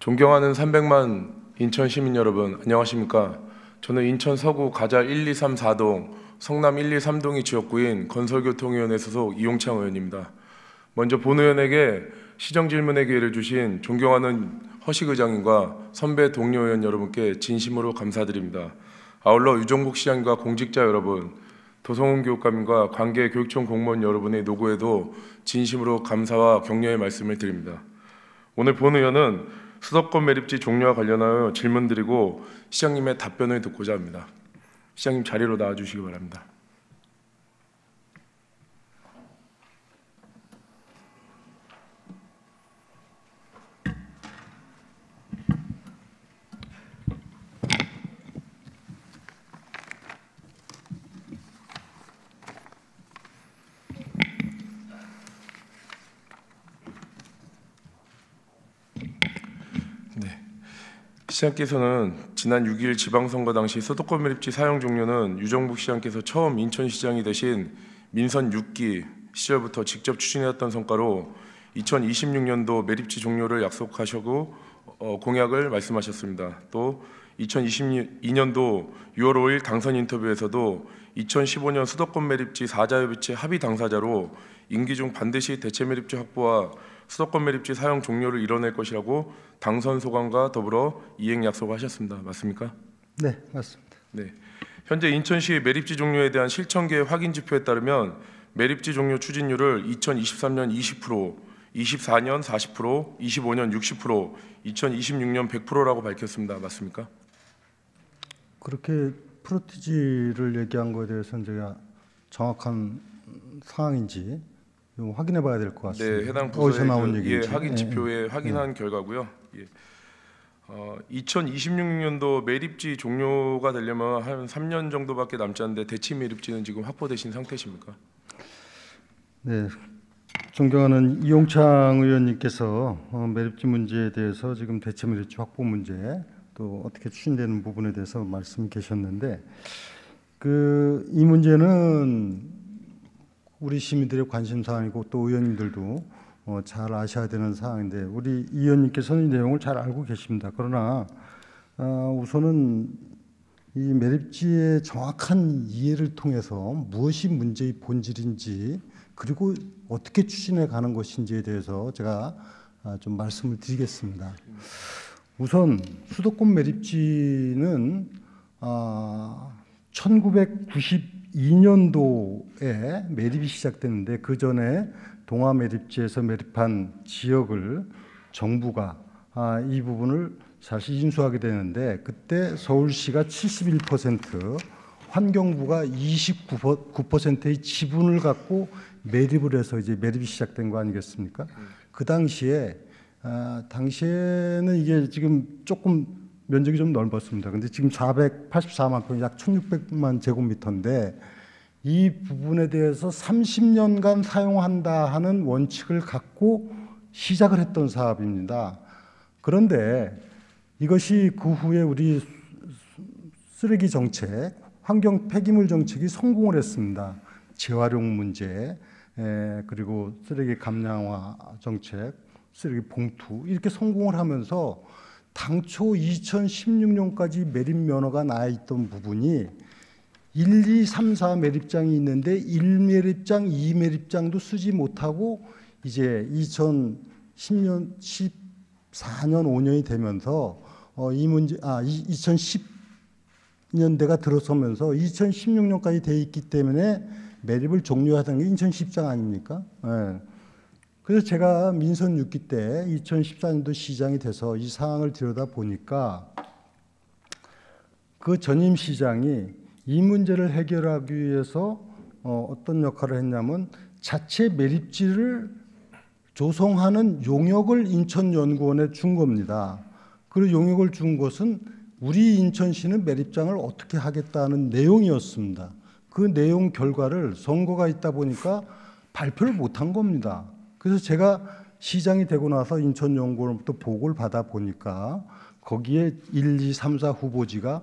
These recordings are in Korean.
존경하는 300만 인천 시민 여러분, 안녕하십니까? 저는 인천 서구 가자 1, 2, 3, 4동, 성남 1, 2, 3동이 지역구인 건설교통위원회 소속 이용창 의원입니다. 먼저 본 의원에게 시정질문의 기회를 주신 존경하는 허식 의장님과 선배 동료 의원 여러분께 진심으로 감사드립니다. 아울러 유정복 시장과 공직자 여러분, 도성훈 교육감과 관계 교육청 공무원 여러분의 노고에도 진심으로 감사와 격려의 말씀을 드립니다. 오늘 본 의원은 수도권 매립지 종료와 관련하여 질문드리고 시장님의 답변을 듣고자 합니다. 시장님 자리로 나와주시기 바랍니다. 시장께서는 지난 6일 지방선거 당시 수도권 매립지 사용 종료는 유정복 시장께서 처음 인천시장이 되신 민선 6기 시절부터 직접 추진해왔던 성과로 2026년도 매립지 종료를 약속하시고 공약을 말씀하셨습니다. 또 2022년도 6월 5일 당선 인터뷰에서도 2015년 수도권 매립지 4자협의체 합의 당사자로 임기 중 반드시 대체 매립지 확보와 수도권 매립지 사용 종료를 이뤄낼 것이라고 당선 소감과 더불어 이행 약속하셨습니다. 맞습니까? 네, 맞습니다. 네. 현재 인천시 매립지 종료에 대한 실천 계획 확인 지표에 따르면 매립지 종료 추진율을 2023년 20%, 24년 40%, 25년 60%, 2026년 100%라고 밝혔습니다. 맞습니까? 그렇게 프로티지를 얘기한 것에 대해서는 제가 정확한 상황인지 확인해 봐야 될 것 같습니다. 네, 해당 어디서 나온 부서의 얘기인지. 확인 지표에 확인한 결과고요. 2026년도 매립지 종료가 되려면 한 3년 정도밖에 남지 않는데 대체 매립지는 지금 확보되신 상태십니까? 네, 존경하는 이용창 의원님께서 매립지 문제에 대해서 지금 대체 매립지 확보 문제 또 어떻게 추진되는 부분에 대해서 말씀 계셨는데 이 문제는 우리 시민들의 관심 사항이고 또 의원님들도 잘 아셔야 되는 사항인데 우리 이 의원님께서는 이 내용을 잘 알고 계십니다. 그러나 우선은 이 매립지의 정확한 이해를 통해서 무엇이 문제의 본질인지 그리고 어떻게 추진해 가는 것인지에 대해서 제가 좀 말씀을 드리겠습니다. 우선 수도권 매립지는 1992년도에 매립이 시작됐는데 그 전에 동아 매립지에서 매립한 지역을 정부가 이 부분을 사실 인수하게 되는데 그때 서울시가 71%, 환경부가 29%의 지분을 갖고 매립을 해서 이제 매립이 시작된 거 아니겠습니까? 그 당시에는 이게 지금 조금 면적이 좀 넓었습니다. 근데 지금 484만 평, 약 1600만 제곱미터인데 이 부분에 대해서 30년간 사용한다 하는 원칙을 갖고 시작을 했던 사업입니다. 그런데 이것이 그 후에 우리 쓰레기 정책, 환경 폐기물 정책이 성공을 했습니다. 재활용 문제, 그리고 쓰레기 감량화 정책, 쓰레기 봉투 이렇게 성공을 하면서 당초 2016년까지 매립 면허가 나 있던 부분이 1, 2, 3, 4 매립장이 있는데 1 매립장, 2 매립장도 쓰지 못하고 이제 2010년, 14년, 5년이 되면서 이 문제 2010년대가 들어서면서 2016년까지 돼 있기 때문에 매립을 종료하던 게 인천시장 아닙니까? 네. 그래서 제가 민선 6기 때 2014년도 시장이 돼서 이 상황을 들여다 보니까 그 전임 시장이 이 문제를 해결하기 위해서 어떤 역할을 했냐면 자체 매립지를 조성하는 용역을 인천연구원에 준 겁니다. 그리고 용역을 준 것은 우리 인천시는 매립장을 어떻게 하겠다는 내용이었습니다. 그 내용 결과를 선거가 있다 보니까 발표를 못한 겁니다. 그래서 제가 시장이 되고 나서 인천연구원으로부터 보고를 받아 보니까 거기에 1, 2, 3, 4 후보지가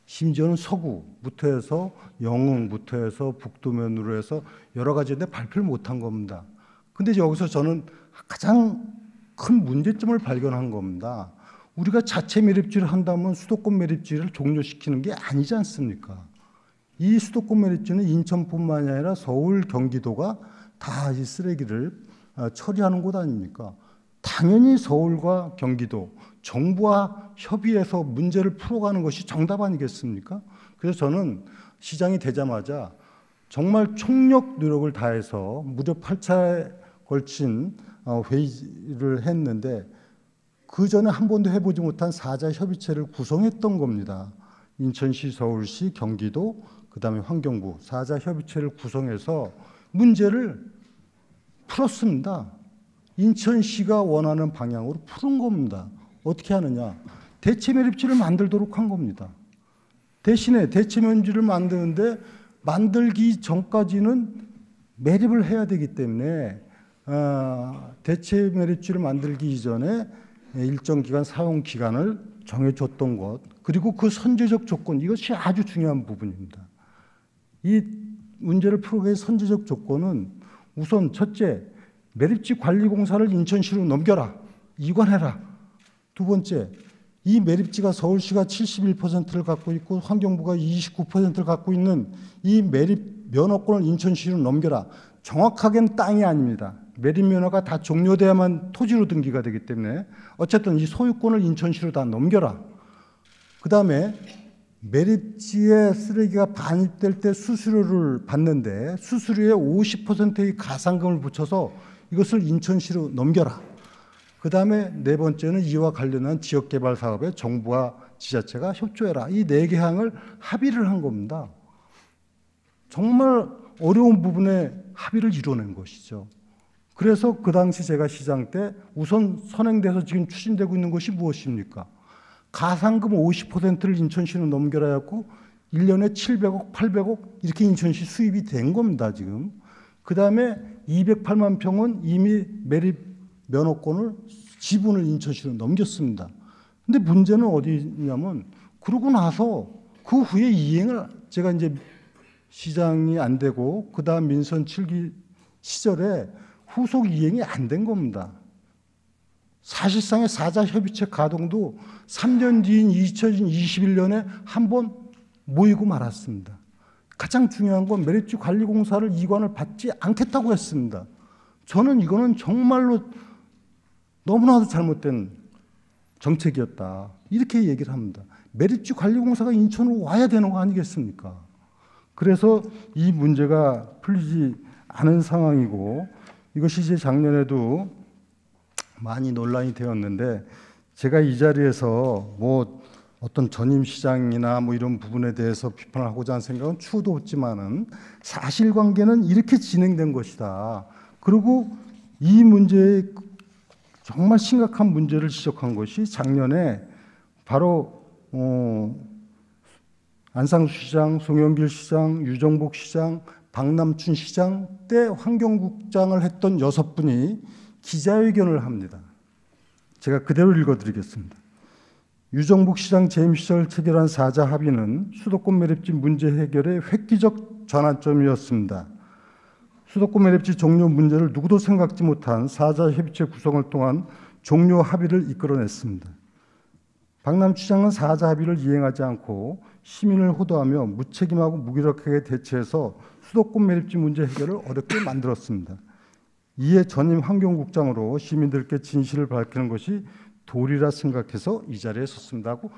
심지어는 서구부터 해서 영흥부터 해서 북도면으로 해서 여러 가지인데 발표를 못한 겁니다. 근데 여기서 저는 가장 큰 문제점을 발견한 겁니다. 우리가 자체 매립지를 한다면 수도권 매립지를 종료시키는 게 아니지 않습니까? 이 수도권 매립지는 인천뿐만이 아니라 서울, 경기도가 다 이 쓰레기를 처리하는 곳 아닙니까? 당연히 서울과 경기도, 정부와 협의해서 문제를 풀어가는 것이 정답 아니겠습니까? 그래서 저는 시장이 되자마자 정말 총력 노력을 다해서 무려 8차에 걸친 회의를 했는데 그 전에 한 번도 해보지 못한 사자 협의체를 구성했던 겁니다. 인천시, 서울시, 경기도, 그다음에 환경부 사자 협의체를 구성해서 문제를 풀었습니다. 인천시가 원하는 방향으로 푸는 겁니다. 어떻게 하느냐? 대체 매립지를 만들도록 한 겁니다. 대신에 대체 매립지를 만드는데 만들기 전까지는 매립을 해야 되기 때문에 대체 매립지를 만들기 이전에 일정 기간 사용 기간을 정해줬던 것, 그리고 그 선제적 조건, 이것이 아주 중요한 부분입니다. 이 문제를 풀기 위해 선제적 조건은 우선 첫째, 매립지 관리 공사를 인천시로 넘겨라, 이관해라. 두 번째, 이 매립지가 서울시가 71%를 갖고 있고 환경부가 29%를 갖고 있는 이 매립 면허권을 인천시로 넘겨라. 정확하게는 땅이 아닙니다. 매립 면허가 다 종료돼야만 토지로 등기가 되기 때문에 어쨌든 이 소유권을 인천시로 다 넘겨라. 그 다음에 매립지에 쓰레기가 반입될 때 수수료를 받는데 수수료에 50%의 가산금을 붙여서 이것을 인천시로 넘겨라. 그 다음에 네 번째는 이와 관련한 지역개발 사업에 정부와 지자체가 협조해라. 이 네 개 항을 합의를 한 겁니다. 정말 어려운 부분에 합의를 이뤄낸 것이죠. 그래서 그 당시 제가 시장 때 우선 선행돼서 지금 추진되고 있는 것이 무엇입니까? 가산금 50%를 인천시로 넘겨라 했고 1년에 700억, 800억 이렇게 인천시 수입이 된 겁니다. 지금. 그 다음에 208만 평은 이미 매립 면허권을 지분을 인천시로 넘겼습니다. 근데 문제는 어디냐면 그러고 나서 그 후에 이행을 제가 이제 시장이 안 되고 그다음 민선 7기 시절에 후속 이행이 안 된 겁니다. 사실상의 사자 협의체 가동도 3년 뒤인 2021년에 한 번 모이고 말았습니다. 가장 중요한 건 매립지 관리 공사를 이관을 받지 않겠다고 했습니다. 저는 이거는 정말로 너무나도 잘못된 정책이었다. 이렇게 얘기를 합니다. 매립지 관리 공사가 인천으로 와야 되는 거 아니겠습니까? 그래서 이 문제가 풀리지 않은 상황이고 이것이 이제 작년에도 많이 논란이 되었는데 제가 이 자리에서 뭐 어떤 전임 시장이나 뭐 이런 부분에 대해서 비판을 하고자 하는 생각은 추호도 없지만은 사실관계는 이렇게 진행된 것이다. 그리고 이 문제에 정말 심각한 문제를 지적한 것이 작년에 바로 안상수 시장, 송영길 시장, 유정복 시장, 박남춘 시장 때 환경국장을 했던 6분이 기자회견을 합니다. 제가 그대로 읽어드리겠습니다. 유정복 시장 재임 시절 체결한 사자 합의는 수도권 매립지 문제 해결의 획기적 전환점이었습니다. 수도권 매립지 종료 문제를 누구도 생각지 못한 사자 협의체 구성을 통한 종료 합의를 이끌어냈습니다. 박남춘 시장은 사자 합의를 이행하지 않고 시민을 호도하며 무책임하고 무기력하게 대처해서 수도권 매립지 문제 해결을 어렵게 만들었습니다. 이에 전임 환경국장으로 시민들께 진실을 밝히는 것이 도리라 생각해서 이 자리에 섰습니다 하고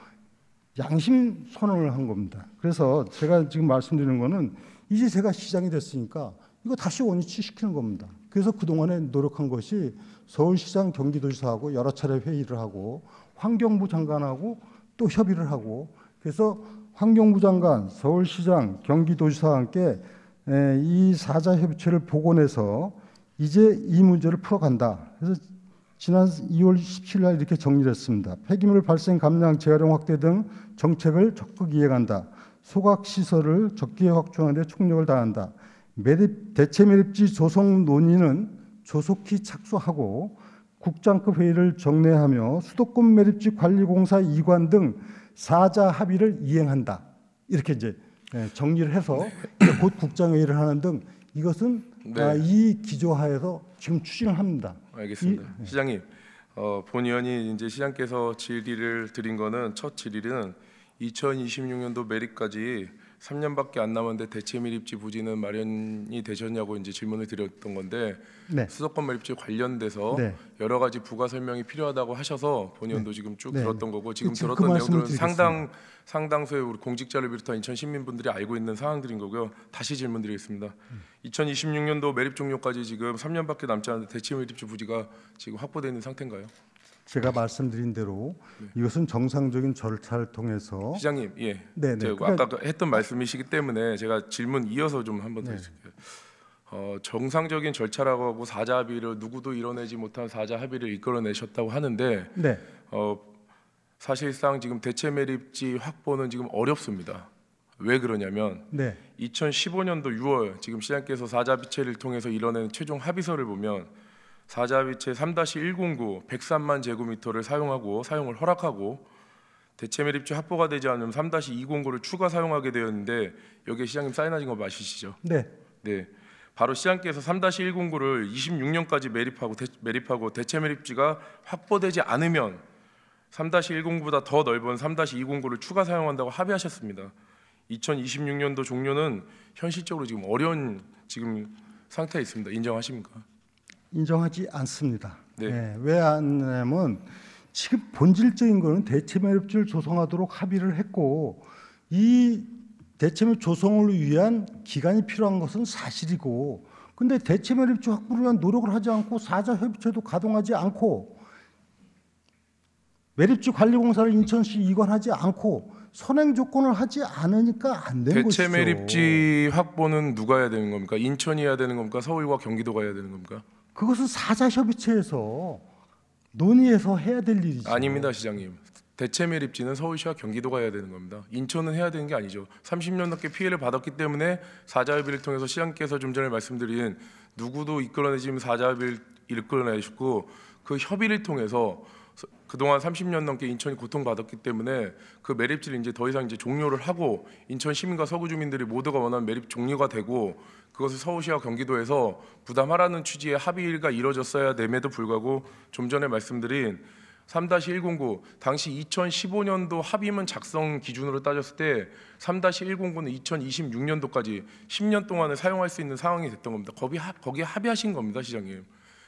양심 선언을 한 겁니다. 그래서 제가 지금 말씀드리는 거는 이제 제가 시장이 됐으니까 이거 다시 원위치시키는 겁니다. 그래서 그동안에 노력한 것이 서울시장, 경기도지사하고 여러 차례 회의를 하고 환경부 장관하고 또 협의를 하고 그래서 환경부 장관, 서울시장, 경기도지사와 함께 이 사자 협의체를 복원해서 이제 이 문제를 풀어간다. 그래서 지난 2월 17일 날 이렇게 정리를 했습니다. 폐기물 발생 감량 재활용 확대 등 정책을 적극 이행한다. 소각시설을 적기에 확충하는 데 총력을 다한다. 대체 매립지 조성 논의는 조속히 착수하고 국장급 회의를 정례하며 수도권 매립지 관리공사 이관 등 사자 합의를 이행한다. 이렇게 이제 정리를 해서 곧 국장회의를 하는 등 이것은 이 기조하에서 지금 추진을 합니다. 알겠습니다. 시장님, 본 의원이 이제 시장께서 질의를 드린 거는 첫 질의는 2026년도 매립까지 3년밖에 안 남았는데 대체 매립지 부지는 마련이 되셨냐고 이제 질문을 드렸던 건데 네. 수도권 매립지 관련돼서 네. 여러 가지 부가 설명이 필요하다고 하셔서 본 의원도 지금 쭉 네. 들었던 거고 지금 지금 들었던 그 말씀을 내용들은 드리겠습니다. 상당수의 우리 공직자를 비롯한 인천 시민분들이 알고 있는 상황들인 거고요. 다시 질문드리겠습니다. 2026년도 매립 종료까지 지금 3년밖에 남지 않은데 대체 매립지 부지가 지금 확보되어 있는 상태인가요? 제가 말씀드린 대로 이것은 정상적인 절차를 통해서 시장님, 예. 네, 네. 제가 아까 했던 말씀이시기 때문에 제가 질문 이어서 좀 한번 더 네. 해줄게요. 정상적인 절차라고 하고 사자 합의를 누구도 이뤄내지 못한 사자 합의를 이끌어내셨다고 하는데 네. 사실상 지금 대체 매립지 확보는 지금 어렵습니다. 왜 그러냐면 네. 2015년도 6월 지금 시장께서 사자 합의체를 통해서 이뤄낸 최종 합의서를 보면 사자 합의체 3-109 103만 제곱미터를 사용을 허락하고 대체 매립지 확보가 되지 않으면 3-209를 추가 사용하게 되었는데 여기에 시장님 사인하신 거 맞으시죠? 네. 네. 바로 시장께서 3-109를 26년까지 매립하고 대체 매립지가 확보되지 않으면 3-109보다 더 넓은 3-209를 추가 사용한다고 합의하셨습니다. 2026년도 종료는 현실적으로 지금 어려운 지금 상태에 있습니다. 인정하십니까? 인정하지 않습니다. 네. 네. 왜 안 하냐면 지금 본질적인 거는 대체 매립지를 조성하도록 합의를 했고 이 대체 매립 조성을 위한 기간이 필요한 것은 사실이고 근데 대체 매립지 확보를 위한 노력을 하지 않고 사자 협의체도 가동하지 않고 매립지 관리 공사를 인천시 이관하지 않고 선행 조건을 하지 않으니까 안 된 것이죠. 대체 매립지 확보는 누가 해야 되는 겁니까? 인천이 해야 되는 겁니까? 서울과 경기도가 해야 되는 겁니까? 그것은 사자 협의체에서 논의해서 해야 될 일이죠. 아닙니다, 시장님. 대체 매립지는 서울시와 경기도가 해야 되는 겁니다. 인천은 해야 되는 게 아니죠. 30년 넘게 피해를 받았기 때문에 사자협의를 통해서 시장께서 좀 전에 말씀드린 누구도 이끌어내지 사자협의를 이끌어내시고 그 협의를 통해서 그동안 30년 넘게 인천이 고통받았기 때문에 그 매립지를 이제 더 이상 이제 종료를 하고 인천 시민과 서구 주민들이 모두가 원하는 매립 종료가 되고 그것을 서울시와 경기도에서 부담하라는 취지의 합의가 이루어졌어야 됨에도 불구하고 좀 전에 말씀드린 3-109 당시 2015년도 합의문 작성 기준으로 따졌을 때 3-109는 2026년도까지 10년 동안을 사용할 수 있는 상황이 됐던 겁니다. 거기에 합의하신 겁니다, 시장님.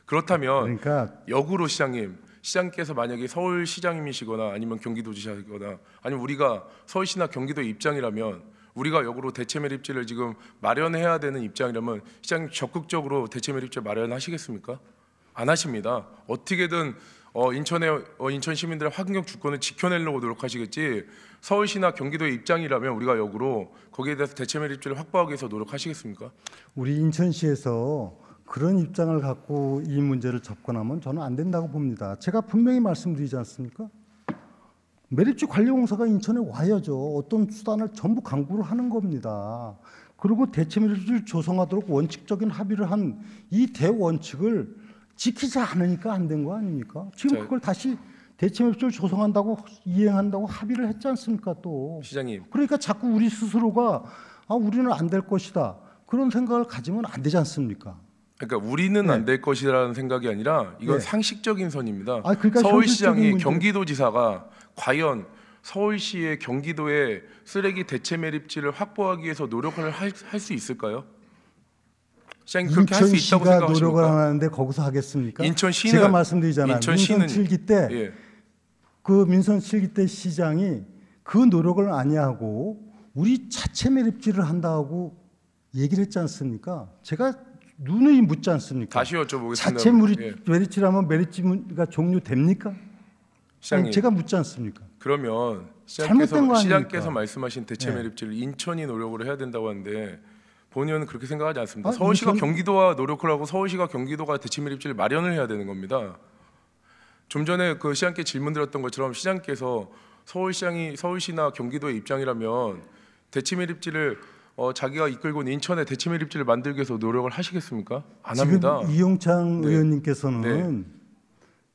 그렇다면 그러니까 역으로 시장께서 만약에 서울시장님이시거나 아니면 경기도지사거나 아니면 우리가 서울시나 경기도의 입장이라면 우리가 역으로 대체 매립지를 지금 마련해야 되는 입장이라면 시장님 적극적으로 대체 매립지 마련하시겠습니까? 안 하십니다. 어떻게든 인천 시민들의 환경 주권을 지켜내려고 노력하시겠지 서울시나 경기도의 입장이라면 우리가 역으로 거기에 대해서 대체 매립지를 확보하기 위해서 노력하시겠습니까? 우리 인천시에서 그런 입장을 갖고 이 문제를 접근하면 저는 안 된다고 봅니다. 제가 분명히 말씀드리지 않습니까? 매립지 관리공사가 인천에 와야죠. 어떤 수단을 전부 강구를 하는 겁니다. 그리고 대체 매립지를 조성하도록 원칙적인 합의를 한 이 대원칙을 지키지 않으니까 안 된 거 아닙니까? 지금 그걸 다시 대체 매립지를 조성한다고 이행한다고 합의를 했지 않습니까? 또 시장님. 그러니까 자꾸 우리 스스로가 우리는 안 될 것이다 그런 생각을 가지면 안 되지 않습니까? 그러니까 우리는 네. 안 될 것이라는 생각이 아니라 이건 네. 상식적인 선입니다. 그러니까 서울시장이 경기도지사가 과연 서울시의 경기도의 쓰레기 대체 매립지를 확보하기 위해서 노력을 할 수 있을까요? 시장님 그렇게 할 수 있다고 인천시가 노력을 생각하십니까? 하는데 거기서 하겠습니까? 인천시는 제가 말씀드리잖아요. 인천시는 민선 7기 때 예. 그 민선 7기 때 시장이 그 노력을 아니하고 우리 자체 매립지를 한다고 얘기를 했지 않습니까? 제가 누누이 묻지 않습니까? 다시 여쭤보겠습니다. 자체 예. 매립지라면 매립지가 종료됩니까? 시장님 제가 묻지 않습니까? 그러면 잘못된 거 아닙니까? 시장께서 말씀하신 대체 네. 매립지를 인천이 노력을 해야 된다고 하는데 본 의원은 그렇게 생각하지 않습니다. 아, 서울시가 인천- 경기도와 노력을 하고 서울시가 경기도가 대체 매립지를 마련을 해야 되는 겁니다. 좀 전에 그 시장께 질문드렸던 것처럼 시장께서 서울시나 경기도의 입장이라면 대체 매립지를 자기가 이끌고 있는 인천에 대체 매립지를 만들기 위해서 노력을 하시겠습니까? 안 지금 합니다. 이용창 네. 의원님께서는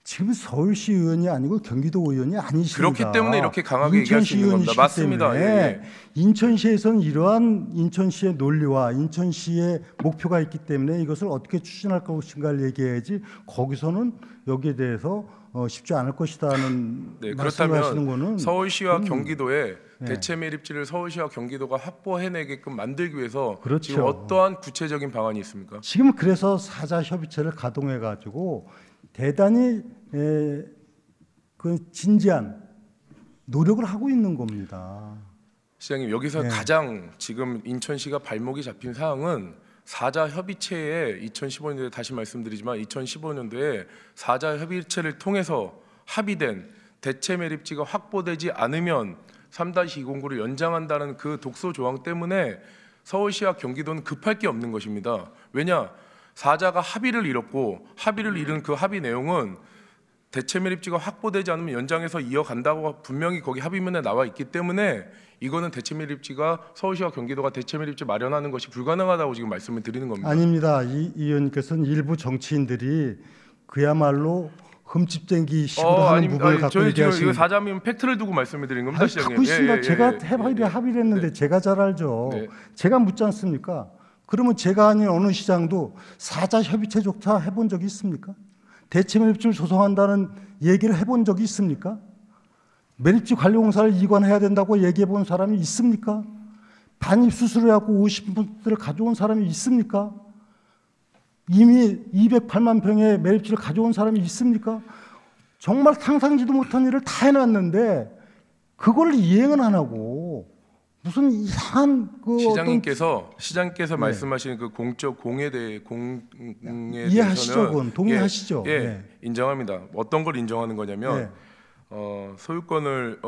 지금 서울시 의원이 아니고 경기도 의원이 아니십니다. 그렇기 때문에 이렇게 강하게 얘기할 수 있는 겁니다. 맞습니다. 예. 인천시에서는 이러한 인천시의 논리와 인천시의 목표가 있기 때문에 이것을 어떻게 추진할 것인가를 얘기해야지 거기서는 여기에 대해서 쉽지 않을 것이다는 네, 말씀을 하시는 거는 그렇다면 서울시와 경기도에 대체 매립지를 서울시와 경기도가 확보해내게끔 만들기 위해서 그렇죠. 지금 어떠한 구체적인 방안이 있습니까? 지금 그래서 사자 협의체를 가동해 가지고 대단히 그 진지한 노력을 하고 있는 겁니다. 시장님 여기서 가장 지금 인천시가 발목이 잡힌 사항은 사자 협의체에 2015년도에 다시 말씀드리지만 2015년도에 사자 협의체를 통해서 합의된 대체 매립지가 확보되지 않으면 3-209를 연장한다는 그 독소 조항 때문에 서울시와 경기도는 급할 게 없는 것입니다. 왜냐? 사자가 합의를 이뤘고 합의를 이룬 그 합의 내용은 대체 매립지가 확보되지 않으면 연장해서 이어간다고 분명히 거기 합의문에 나와 있기 때문에 이거는 대체 매립지가 서울시와 경기도가 대체 매립지 마련하는 것이 불가능하다고 지금 말씀을 드리는 겁니다. 아닙니다. 이 의원님께서는 일부 정치인들이 그야말로 흠집쟁기 식으로 하는 부분을 갖고 저희 지금 얘기하시는. 이거 사자면 팩트를 두고 말씀을 드리는 겁니다, 시장님. 갖고 있습니다. 제가 합의를 했는데 네. 제가 잘 알죠. 네. 제가 묻지 않습니까? 그러면 제가 아닌 어느 시장도 사자 협의체조차 해본 적이 있습니까? 대체 매립지를 조성한다는 얘기를 해본 적이 있습니까? 매립지 관리공사를 이관해야 된다고 얘기해 본 사람이 있습니까? 반입 수수료하고 50%를 가져온 사람이 있습니까? 이미 208만 평의 매립지를 가져온 사람이 있습니까? 정말 상상지도 못한 일을 다 해놨는데 그걸 이행은 안 하고 무슨 이상한 그 시장님께서 네. 말씀하시는 그 공적 공에 대해 이해하시죠? 대해서는 그건 동의하시죠? 예, 인정합니다. 어떤 걸 인정하는 거냐면 소유권을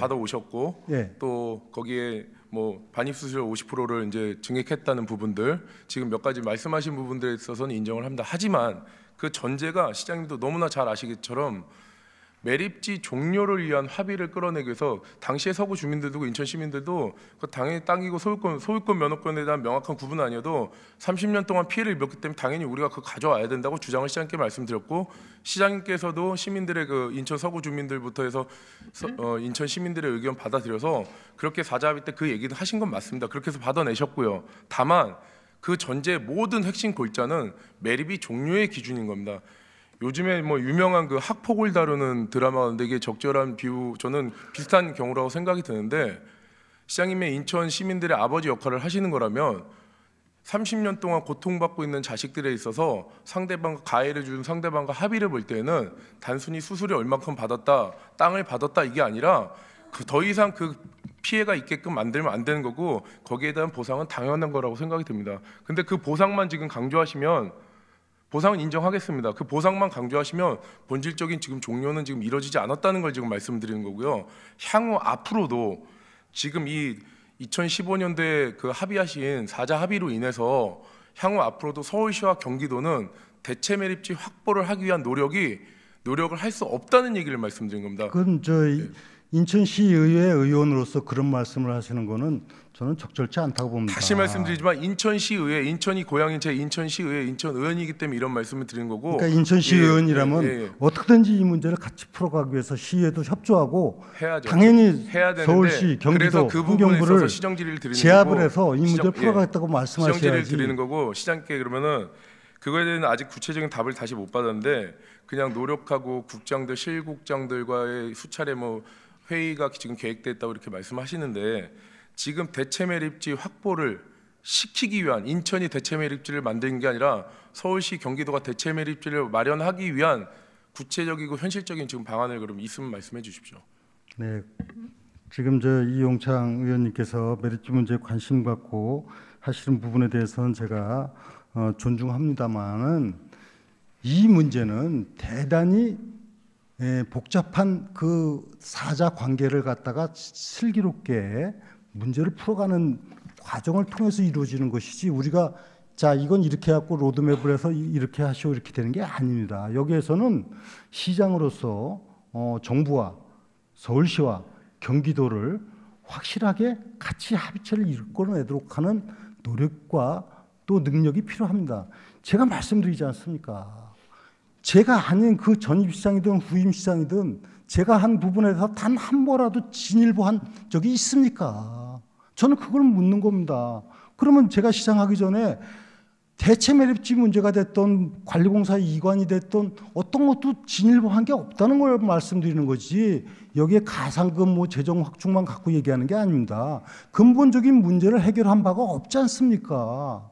받아 오셨고 또 거기에 뭐 반입 수수료 50%를 이제 증액했다는 부분들 지금 몇 가지 말씀하신 부분들에 있어서는 인정을 합니다. 하지만 그 전제가 시장님도 너무나 잘 아시기처럼 매립지 종료를 위한 합의를 끌어내기 위해서 당시에 서구 주민들도 인천 시민들도 당연히 땅이고 소유권 면허권에 대한 명확한 구분 아니어도 30년 동안 피해를 입었기 때문에 당연히 우리가 그거 가져와야 된다고 주장을 시장님께 말씀드렸고 시장님께서도 시민들의 그 인천 서구 주민들부터 해서 인천 시민들의 의견 받아들여서 그렇게 사자 합의 때 그 얘기는 하신 건 맞습니다. 그렇게 해서 받아내셨고요. 다만 그 전제 모든 핵심 골자는 매립이 종료의 기준인 겁니다. 요즘에 뭐 유명한 그 학폭을 다루는 드라마인데 이게 적절한 비유 저는 비슷한 경우라고 생각이 드는데 시장님의 인천 시민들의 아버지 역할을 하시는 거라면 30년 동안 고통받고 있는 자식들에 있어서 상대방과 가해를 준 상대방과 합의를 볼 때는 단순히 수수료 얼마큼 받았다 땅을 받았다 이게 아니라 더 이상 그 피해가 있게끔 만들면 안 되는 거고 거기에 대한 보상은 당연한 거라고 생각이 듭니다. 근데 그 보상만 지금 강조하시면 보상은 인정하겠습니다. 그 보상만 강조하시면 본질적인 지금 종료는 지금 이루어지지 않았다는 걸 지금 말씀드리는 거고요. 향후 앞으로도 지금 이 2015년도에 그 합의하신 사자 합의로 인해서 향후 앞으로도 서울시와 경기도는 대체 매립지 확보를 하기 위한 노력을 할 수 없다는 얘기를 말씀드린 겁니다. 그건 인천시의회 의원으로서 그런 말씀을 하시는 거는 저는 적절치 않다고 봅니다. 다시 말씀드리지만 인천시의회, 인천이 고향인 제 인천시의회, 인천의원이기 때문에 이런 말씀을 드리는 거고. 그러니까 인천시의원이라면 어떻게든지 이 문제를 같이 풀어가기 위해서 시의회도 협조하고 해야죠. 당연히 해야 되는데, 서울시, 경기도, 그 부분에 환경부를 있어서 시정지를 드리는 제압을 거고, 해서 이 문제를 풀어가겠다고 말씀하셔야지. 시정지를 드리는 거고 시장님께 그러면은 그거에 대한 아직 구체적인 답을 다시 못 받았는데 그냥 노력하고 국장들, 실국장들과의 수차례 뭐 회의가 지금 계획됐다고 이렇게 말씀하시는데 지금 대체 매립지 확보를 시키기 위한 인천이 대체 매립지를 만드는 게 아니라 서울시, 경기도가 대체 매립지를 마련하기 위한 구체적이고 현실적인 지금 방안을 그럼 있으면 말씀해 주십시오. 네, 지금 이용창 의원님께서 매립지 문제에 관심 갖고 하시는 부분에 대해서는 제가 존중합니다만은 이 문제는 대단히 복잡한 그 사자 관계를 갖다가 슬기롭게 문제를 풀어가는 과정을 통해서 이루어지는 것이지 우리가 자 이건 이렇게 해갖고 로드맵을 해서 이렇게 하시오 이렇게 되는 게 아닙니다. 여기에서는 시장으로서 정부와 서울시와 경기도를 확실하게 같이 합의체를 이끌어내도록 하는 노력과 또 능력이 필요합니다. 제가 말씀드리지 않습니까? 제가 아닌 그 전임 시장이든 후임 시장이든 제가 한 부분에서 단 한 번이라도 진일보한 적이 있습니까? 저는 그걸 묻는 겁니다. 그러면 제가 시장하기 전에 대체 매립지 문제가 됐던 관리공사 이관이 됐던 어떤 것도 진일보한 게 없다는 걸 말씀드리는 거지, 여기에 가상금 뭐 재정 확충만 갖고 얘기하는 게 아닙니다. 근본적인 문제를 해결한 바가 없지 않습니까?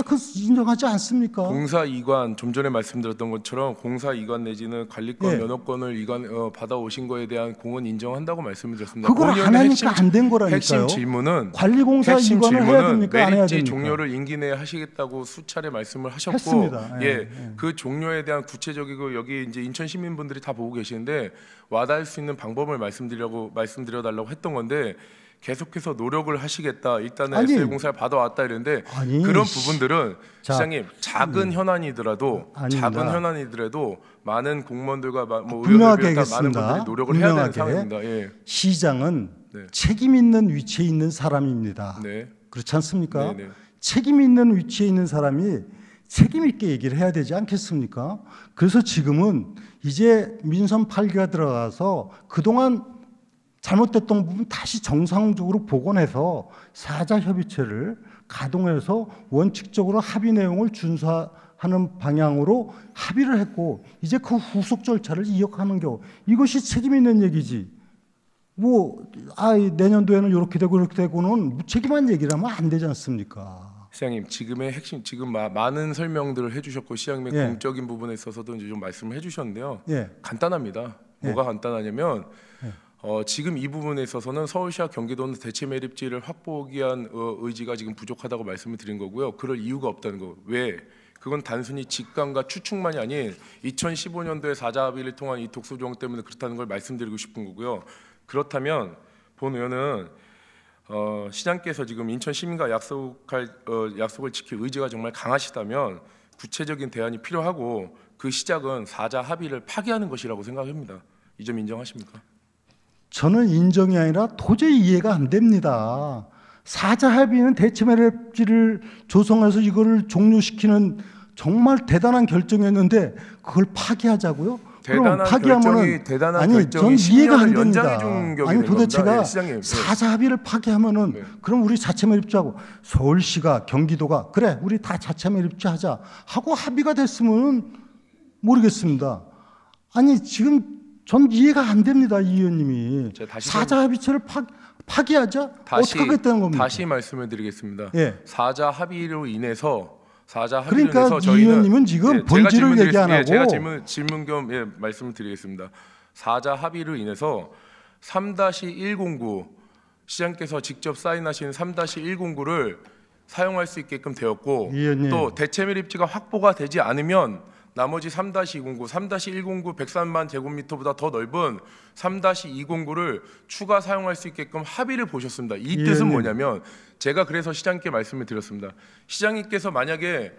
그 인정하지 않습니까? 공사 이관, 좀 전에 말씀드렸던 것처럼 공사 이관 내지는 관리권 예. 면허권을 받아오신 거에 대한 공은 인정한다고 말씀을 드렸습니다. 그걸 안 하니까 안 된 거라니까요. 핵심 질문은 관리공사 이관을 해야 됩니까? 안 해야 매립지 됩니까? 종료를 임기 내에 하시겠다고 수차례 말씀을 하셨고, 했습니다. 예. 그 종료에 대한 구체적이고 여기 이제 인천 시민분들이 다 보고 계시는데 와닿을 수 있는 방법을 말씀드려달라고 했던 건데. 계속해서 노력을 하시겠다. 일단은 SL 공사를 받아왔다 이랬는데 그런 부분들은 시장님 작은 현안이더라도 많은 공무원들과 뭐 분명하게 의원들 비롯한 많은 하겠습니다. 분들이 노력을 해야 되는 상황입니다. 예. 시장은 네. 책임 있는 위치에 있는 사람입니다. 네. 그렇지 않습니까? 네, 네. 책임 있는 위치에 있는 사람이 책임 있게 얘기를 해야 되지 않겠습니까? 그래서 지금은 이제 민선 8기가 들어가서 그동안 잘못됐던 부분 다시 정상적으로 복원해서 사자 협의체를 가동해서 원칙적으로 합의 내용을 준수하는 방향으로 합의를 했고, 이제 그 후속 절차를 이어가는 겨, 이것이 책임 있는 얘기지. 내년도에는 이렇게 되고 이렇게 되고는 무책임한 얘기를 하면 안 되지 않습니까? 시장님, 지금의 핵심, 지금 많은 설명들을 해주셨고 시장님의 공적인 부분에 있어서도 이제 좀 말씀을 해주셨는데요. 간단합니다. 뭐가 간단하냐면 지금 이 부분에 있어서는 서울시와 경기도는 대체 매립지를 확보하기 위한 의지가 지금 부족하다고 말씀을 드린 거고요. 그럴 이유가 없다는 거. 왜? 그건 단순히 직감과 추측만이 아닌 2015년도에 사자 합의를 통한 이 독소 조항 때문에 그렇다는 걸 말씀드리고 싶은 거고요. 그렇다면 본 의원은 시장께서 지금 인천 시민과 약속을 지킬 의지가 정말 강하시다면 구체적인 대안이 필요하고 그 시작은 사자 합의를 파기하는 것이라고 생각합니다. 이 점 인정하십니까? 저는 인정이 아니라 도저히 이해가 안 됩니다. 사자 합의는 대체 매립지를 조성해서 이거를 종료시키는 정말 대단한 결정이었는데 그걸 파기하자고요? 그럼 파기하면은 전 이해가 안 됩니다. 도대체가 사자 합의를 파기하면은 그럼 우리 자체 매립지하고 서울시가 경기도가 그래 우리 다 자체 매립지 하자 하고 합의가 됐으면 모르겠습니다. 지금 전 이해가 안 됩니다, 이 의원님이. 사자 합의체를 파기하자? 어떻게 하겠다는 겁니까? 다시 말씀을 드리겠습니다. 예. 사자 합의로 인해서 그러니까 이 의원님은 지금 본질을 얘기 안 하고 제가 질문 겸 말씀을 드리겠습니다. 사자 합의로 인해서 3-109 시장께서 직접 사인하신 3-109를 사용할 수 있게끔 되었고 또 대체 매립지가 확보가 되지 않으면 나머지 3-209, 3-109 103만 제곱미터보다 더 넓은 3-209를 추가 사용할 수 있게끔 합의를 보셨습니다. 이 뜻은 뭐냐면 제가 그래서 시장님께 말씀을 드렸습니다. 시장님께서 만약에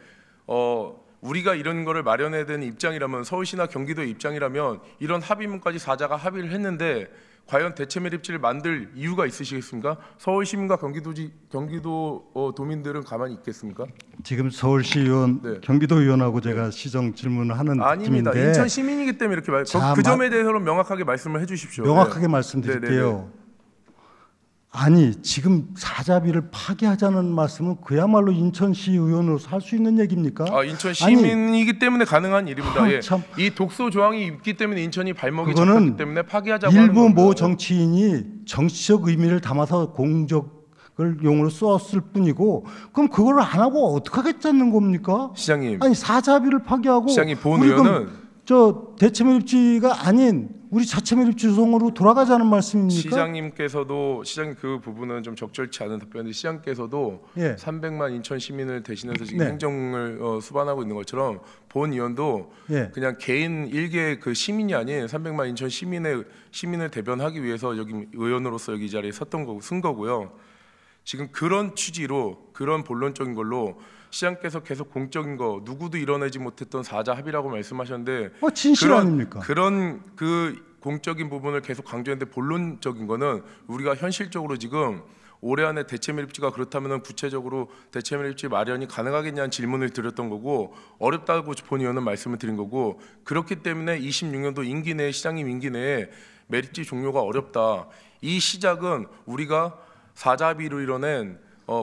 우리가 이런 거를 마련해야 되는 입장이라면 서울시나 경기도의 입장이라면 이런 합의문까지 사자가 합의를 했는데 과연 대체 매립지를 만들 이유가 있으시겠습니까? 서울 시민과 경기도 도민들은 가만히 있겠습니까? 지금 서울시 의원, 경기도 의원하고 제가 시정 질문을 하는 아닙니다. 느낌인데 인천 시민이기 때문에 이렇게 그 점에 대해서는 명확하게 말씀을 해주십시오. 명확하게 말씀드릴게요. 지금 사자비를 파기하자는 말씀은 그야말로 인천시 의원으로서 할 수 있는 얘기입니까? 인천 시민이기 때문에 가능한 일입니다. 이 독소 조항이 있기 때문에 인천이 발목이 잡혔기 때문에 파기하자고 하는 겁니다. 일부 모 정치인이 정치적 의미를 담아서 공적을 용어로 썼을 뿐이고 그럼 그걸 안 하고 어떻게 하겠다는 겁니까? 시장님. 사자비를 파기하고 시장님 본 의원은 대체 매립지가 아닌 우리 자체 매립지 조성으로 돌아가자는 말씀입니까? 시장님께서도 그 부분은 좀 적절치 않은 답변인데 시장께서도 300만 인천 시민을 대신해서 지금 행정을 수반하고 있는 것처럼 본 의원도 그냥 개인 일개 그 시민이 아닌 300만 인천 시민을 대변하기 위해서 여기 의원으로서 여기 자리에 쓴 거고요. 지금 그런 취지로 그런 본론적인 걸로 시장께서 계속 공적인 거 누구도 이뤄내지 못했던 사자 합의라고 말씀하셨는데 진실 아닙니까? 그런 그 공적인 부분을 계속 강조했는데 본론적인 거는 우리가 현실적으로 지금 올해 안에 대체 매립지가 그렇다면 구체적으로 대체 매립지 마련이 가능하겠냐는 질문을 드렸던 거고 어렵다고 본 의원은 말씀을 드린 거고 그렇기 때문에 26년도 임기 내에 시장님 임기 내에 매립지 종료가 어렵다. 이 시작은 우리가 사자합의로 이뤄낸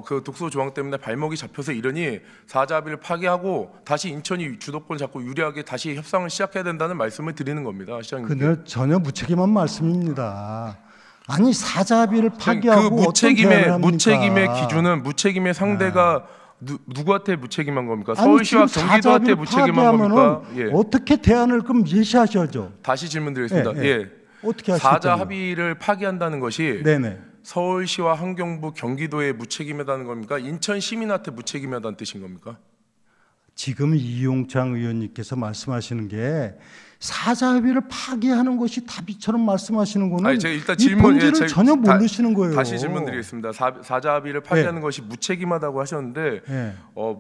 그 독소 조항 때문에 발목이 잡혀서 이러니 사자합의를 파기하고 다시 인천이 주도권 잡고 유리하게 다시 협상을 시작해야 된다는 말씀을 드리는 겁니다, 시장님. 그건 전혀 무책임한 말씀입니다. 아니 사자합의를 파기하고 그 무책임의 기준은 무책임의 상대가 누구한테 무책임한 겁니까? 서울시와 경기도한테 무책임한 겁니까? 예. 어떻게 대안을 그럼 예시하셔야죠. 다시 질문드리겠습니다. 예. 예. 어떻게 하실 건가요? 사자 합의를 파기한다는 것이 네네. 서울시와 환경부, 경기도에 무책임하다는 겁니까? 인천 시민한테 무책임하다는 뜻인 겁니까? 지금 이용창 의원님께서 말씀하시는 게 사자합의를 파기하는 것이 답이처럼 말씀하시는 거는 아니, 제가 일단 이 본질을 전혀 모르시는 거예요. 다시 질문드리겠습니다. 사자합의를 파기하는 것이 무책임하다고 하셨는데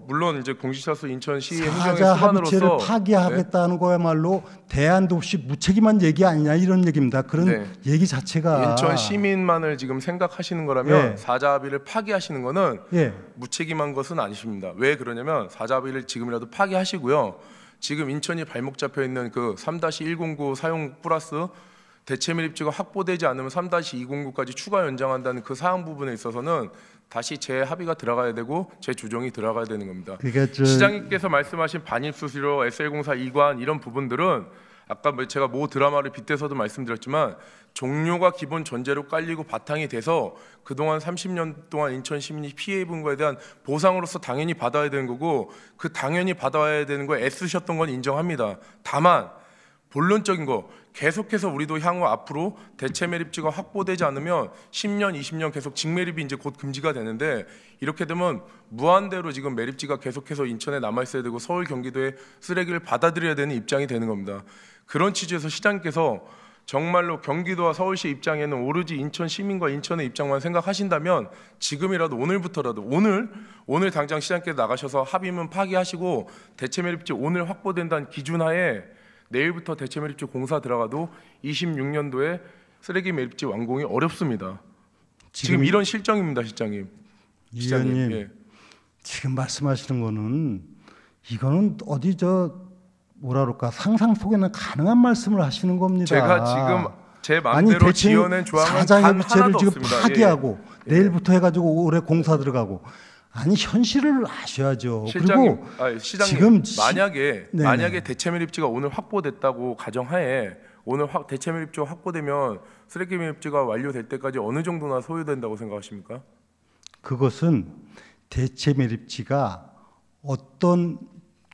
물론 이제 공직자수 인천시 행정의 수반으로서 사자합의체를 파기하겠다는 거야말로 대안도 없이 무책임한 얘기 아니냐 이런 얘기입니다. 그런 얘기 자체가 인천 시민만을 지금 생각하시는 거라면 사자합의를 파기하시는 거는 무책임한 것은 아니십니다. 왜 그러냐면 사자합의를 지금이라도 파기하시고요. 지금 인천이 발목 잡혀 있는 그 3-109 사용 플러스 대체 매립지가 확보되지 않으면 3-209까지 추가 연장한다는 그 사항 부분에 있어서는 다시 재합의가 들어가야 되고 재조정이 들어가야 되는 겁니다. 시장님께서 말씀하신 반입수수료, SL공사 이관 이런 부분들은 아까 제가 모 드라마를 빗대서도 말씀드렸지만 종료가 기본 전제로 깔리고 바탕이 돼서 그동안 30년 동안 인천 시민이 피해 입은 거에 대한 보상으로서 당연히 받아야 되는 거고 그 당연히 받아야 되는 거에 애쓰셨던 건 인정합니다. 다만 본론적인 거 계속해서 우리도 향후 앞으로 대체 매립지가 확보되지 않으면 10년, 20년 계속 직매립이 이제 곧 금지가 되는데 이렇게 되면 무한대로 지금 매립지가 계속해서 인천에 남아 있어야 되고 서울, 경기도에 쓰레기를 받아들여야 되는 입장이 되는 겁니다. 그런 취지에서 시장님께서 정말로 경기도와 서울시 입장에는 오로지 인천 시민과 인천의 입장만 생각하신다면 지금이라도 오늘부터라도 오늘 당장 시장님께서 나가셔서 합의문 파기하시고 대체 매립지 오늘 확보된다는 기준하에 내일부터 대체 매립지 공사 들어가도 26년도에 쓰레기 매립지 완공이 어렵습니다. 지금 이런 실정입니다, 시장님. 시장님, 지금 말씀하시는 거는 이거는 어디 뭐라 그럴까 상상 속에는 가능한 말씀을 하시는 겁니다. 제가 지금 제 마음대로 지어낸 조항은 단 하나도 지금 없습니다. 파기하고 내일부터 해가지고 올해 공사 들어가고 아니 현실을 아셔야죠. 실장님, 그리고 시장님 만약에 대체 매립지가 오늘 확보됐다고 가정하에 오늘 대체 매립지가 확보되면 쓰레기 매립지가 완료될 때까지 어느 정도나 소요된다고 생각하십니까? 그것은 대체 매립지가 어떤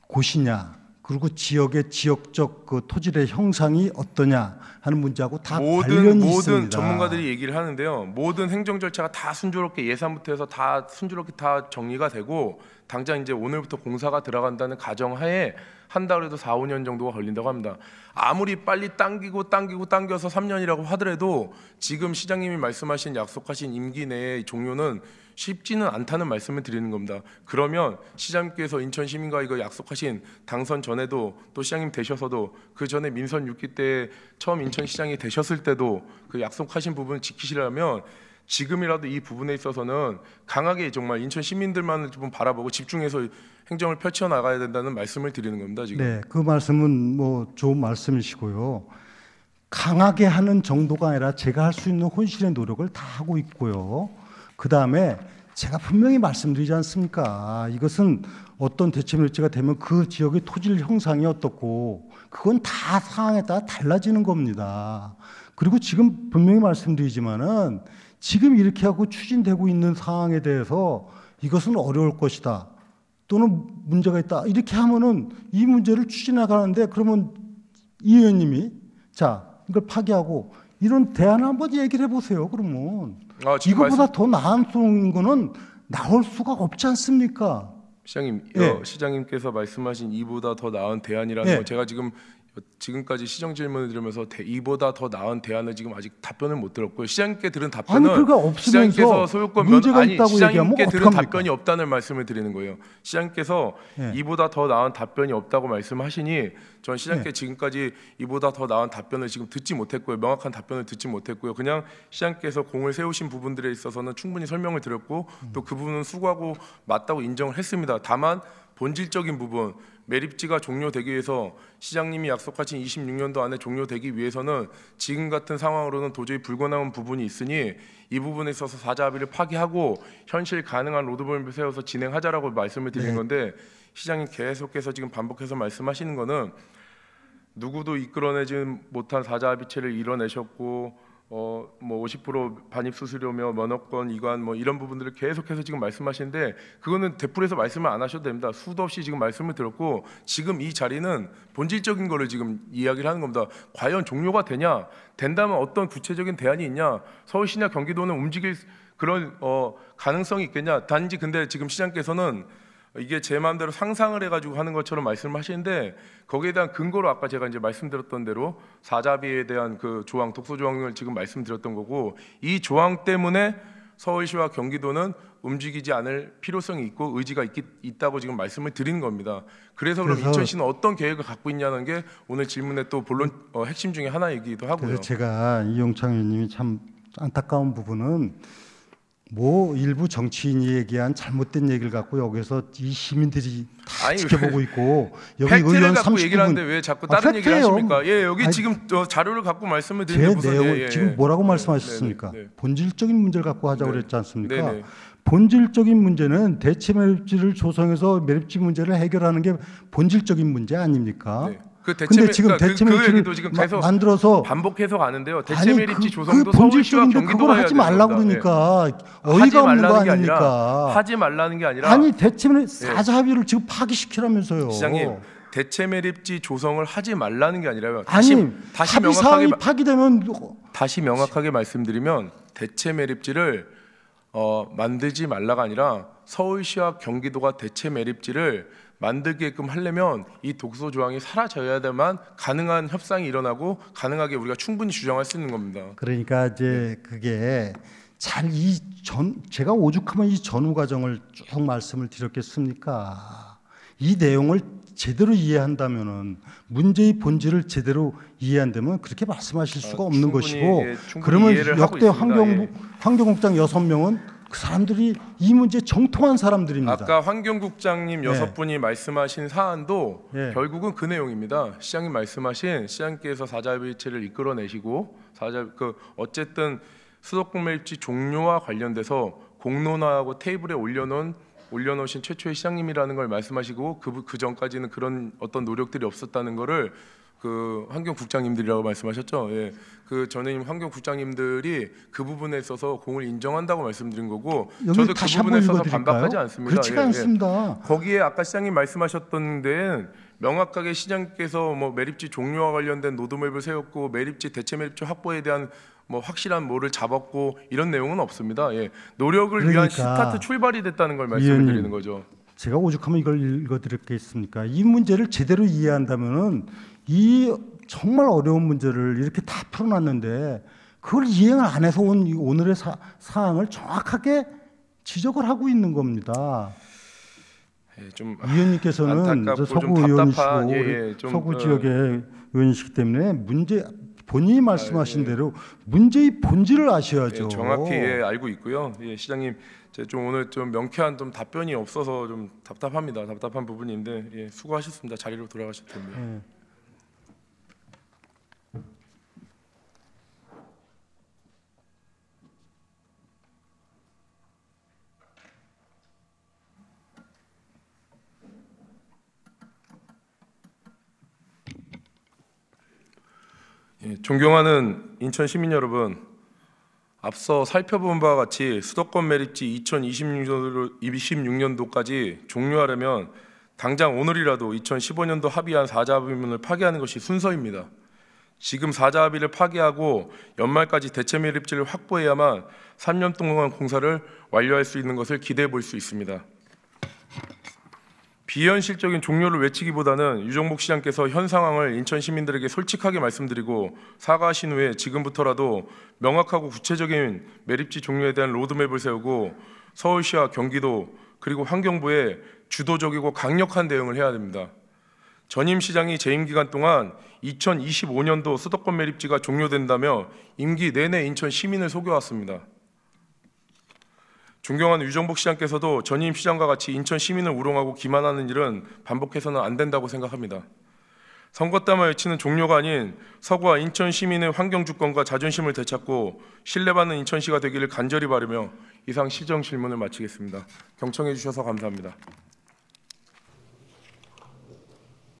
곳이냐 그리고 지역의 지역적 그 토질의 형상이 어떠냐 하는 문제하고 다 관련이 있습니다. 모든 전문가들이 얘기를 하는데요. 모든 행정 절차가 다 순조롭게 예산부터 해서 다 순조롭게 다 정리가 되고 당장 이제 오늘부터 공사가 들어간다는 가정하에 한다 그래도 4, 5년 정도가 걸린다고 합니다. 아무리 빨리 당겨서 3년이라고 하더라도 지금 시장님이 말씀하신 약속하신 임기 내의 종료는 쉽지는 않다는 말씀을 드리는 겁니다. 그러면 시장님께서 인천 시민과 이거 약속하신 당선 전에도 또 시장님 되셔서도 그 전에 민선 6기 때 처음 인천시장이 되셨을 때도 그 약속하신 부분을 지키시려면 지금이라도 이 부분에 있어서는 강하게 정말 인천 시민들만을 좀 바라보고 집중해서 행정을 펼쳐 나가야 된다는 말씀을 드리는 겁니다. 지금. 네, 그 말씀은 뭐 좋은 말씀이시고요. 강하게 하는 정도가 아니라 제가 할 수 있는 혼신의 노력을 다 하고 있고요. 그 다음에 제가 분명히 말씀드리지 않습니까? 이것은 어떤 대체 매립지가 되면 그 지역의 토질 형상이 어떻고 그건 다 상황에 따라 달라지는 겁니다. 그리고 지금 분명히 말씀드리지만은 지금 이렇게 하고 추진되고 있는 상황에 대해서 이것은 어려울 것이다. 또는 문제가 있다. 이렇게 하면은 이 문제를 추진해 가는데 그러면 이 의원님이 자, 이걸 파기하고 이런 대안을 한번 얘기를 해보세요. 그러면 이거보다 더 나은 거는 나올 수가 없지 않습니까? 시장님, 시장님께서 말씀하신 이보다 더 나은 대안이라는 건 제가 지금 지금까지 시정 질문을 드리면서 이보다 더 나은 대안을 지금 아직 답변을 못 들었고요. 시장님께 들은 답변은 아니 그러니까 시장님께서 없으면서 소유권 문제가 있다고 얘기하면 시장님께 들은 어떡합니까? 답변이 없다는 말씀을 드리는 거예요. 시장님께서 예. 이보다 더 나은 답변이 없다고 말씀하시니 전 시장님께 예. 지금까지 이보다 더 나은 답변을 지금 듣지 못했고요. 명확한 답변을 듣지 못했고요. 그냥 시장님께서 공을 세우신 부분들에 있어서는 충분히 설명을 드렸고 또 그 부분은 수고하고 맞다고 인정을 했습니다. 다만 본질적인 부분, 매립지가 종료되기 위해서 시장님이 약속하신 26년도 안에 종료되기 위해서는 지금 같은 상황으로는 도저히 불가능한 부분이 있으니 이 부분에 있어서 사자 합의를 파기하고 현실 가능한 로드맵을 세워서 진행하자라고 말씀을 드린 건데 시장님 계속해서 지금 반복해서 말씀하시는 거는 누구도 이끌어내지 못한 사자 합의체를 이뤄내셨고 뭐 50% 반입 수수료며 면허권 이관 뭐 이런 부분들을 계속해서 지금 말씀하시는데 그거는 대풀에서 말씀을 안 하셔도 됩니다. 수도 없이 지금 말씀을 드렸고 지금 이 자리는 본질적인 거를 지금 이야기를 하는 겁니다. 과연 종료가 되냐? 된다면 어떤 구체적인 대안이 있냐? 서울시나 경기도는 움직일 그런 가능성이 있겠냐? 단지 근데 지금 시장께서는 이게 제 마음대로 상상을 해가지고 하는 것처럼 말씀을 하시는데 거기에 대한 근거로 아까 제가 이제 말씀드렸던 대로 사자비에 대한 그 조항, 독소 조항을 지금 말씀드렸던 거고 이 조항 때문에 서울시와 경기도는 움직이지 않을 필요성이 있고 의지가 있다고 지금 말씀을 드리는 겁니다. 그래서 그럼 인천시는 어떤 계획을 갖고 있냐는 게 오늘 질문의 또 본론 핵심 중에 하나이기도 하고요. 그래서 제가 이용창 의원님이 참 안타까운 부분은 뭐 일부 정치인이 얘기한 잘못된 얘기를 갖고 여기서 이 시민들이 다 지켜보고 있고 여기 의원 30분 얘기를 하는데 왜 자꾸 다른 얘기를 팩트예요. 하십니까? 예, 여기 지금 자료를 갖고 말씀을 드리는데 무슨 내용 지금 뭐라고 말씀하셨습니까? 본질적인 문제를 갖고 하자고 그랬지 않습니까? 본질적인 문제는 대체 매립지를 조성해서 매립지 문제를 해결하는 게 본질적인 문제 아닙니까? 근데 지금 대체 매립지를 지금 계속 만들어서 반복해서 가는데요. 대체 매립지 조성도 그 서울시와 본질적인데 경기도가 그걸 해야 하지 말라고 그러니까 어이가 없는 거 아닙니까? 하지 말라는 게 아니라 아니 대체 사자 합의를 지금 파기시키라면서요. 시장님 대체 매립지 조성을 하지 말라는 게 아니라요. 다시 명확하게 파기되면 다시 명확하게 말씀드리면 대체 매립지를 만들지 말라가 아니라 서울시와 경기도가 대체 매립지를 만들게끔 하려면 이 독소 조항이 사라져야만 가능한 협상이 일어나고 가능하게 우리가 충분히 주장할 수 있는 겁니다. 그러니까 이제 그게 잘 제가 오죽하면 이 전후 과정을 쭉 말씀을 드렸겠습니까? 이 내용을 제대로 이해한다면은 문제의 본질을 제대로 이해한다면 그렇게 말씀하실 수가 없는 것이고 그러면 역대 환경국장 6명은 그 사람들이 이 문제에 정통한 사람들입니다. 아까 환경국장님 6분이 말씀하신 사안도 결국은 그 내용입니다. 시장님 말씀하신 시장께서 사자합의체를 이끌어내시고 어쨌든 수도권 매립지 종료와 관련돼서 공론화하고 테이블에 올려놓으신 최초의 시장님이라는 걸 말씀하시고 그 전까지는 그런 어떤 노력들이 없었다는 거를 그 환경국장님들이라고 말씀하셨죠. 예. 그 전임 환경국장님들이 그 부분에 있어서 공을 인정한다고 말씀드린 거고 저도 그 부분에 있어서 반박하지 않습니다. 그렇지가 않습니다. 거기에 아까 시장님 말씀하셨던 데는 명확하게 시장께서 뭐 매립지 종료와 관련된 로드맵을 세웠고 매립지 대체 매립지 확보에 대한 뭐 확실한 뭐를 잡았고 이런 내용은 없습니다. 예. 노력을 위한 스타트 출발이 됐다는 걸 말씀을 드리는 거죠. 제가 오죽하면 이걸 읽어드렸겠습니까? 이 문제를 제대로 이해한다면은 이 정말 어려운 문제를 이렇게 다 풀어놨는데 그걸 이행을 안 해서 온 오늘의 사항을 정확하게 지적을 하고 있는 겁니다. 좀 위원님께서는 서구 의원이시고 서구 지역의 의원이시기 때문에 본인이 말씀하신 대로 문제의 본질을 아셔야죠. 정확히 알고 있고요. 시장님, 제가 좀 오늘 좀 명쾌한 좀 답변이 없어서 좀 답답합니다. 답답한 부분인데 수고하셨습니다. 자리로 돌아가셔도 됩니다. 존경하는 인천 시민 여러분, 앞서 살펴본 바와 같이 수도권 매립지 2026년도까지 종료하려면 당장 오늘이라도 2015년도 합의한 사자합의문을 파기하는 것이 순서입니다. 지금 사자합의를 파기하고 연말까지 대체 매립지를 확보해야만 3년 동안 공사를 완료할 수 있는 것을 기대해 볼 수 있습니다. 비현실적인 종료를 외치기보다는 유정복 시장께서 현 상황을 인천 시민들에게 솔직하게 말씀드리고 사과하신 후에 지금부터라도 명확하고 구체적인 매립지 종료에 대한 로드맵을 세우고 서울시와 경기도 그리고 환경부에 주도적이고 강력한 대응을 해야 됩니다. 전임 시장이 재임 기간 동안 2025년도 수도권 매립지가 종료된다며 임기 내내 인천 시민을 속여왔습니다. 존경하는 유정복 시장께서도 전임 시장과 같이 인천 시민을 우롱하고 기만하는 일은 반복해서는 안 된다고 생각합니다. 선거 때만 외치는 종료가 아닌 서구와 인천 시민의 환경 주권과 자존심을 되찾고 신뢰받는 인천시가 되기를 간절히 바라며 이상 시정 질문을 마치겠습니다. 경청해 주셔서 감사합니다.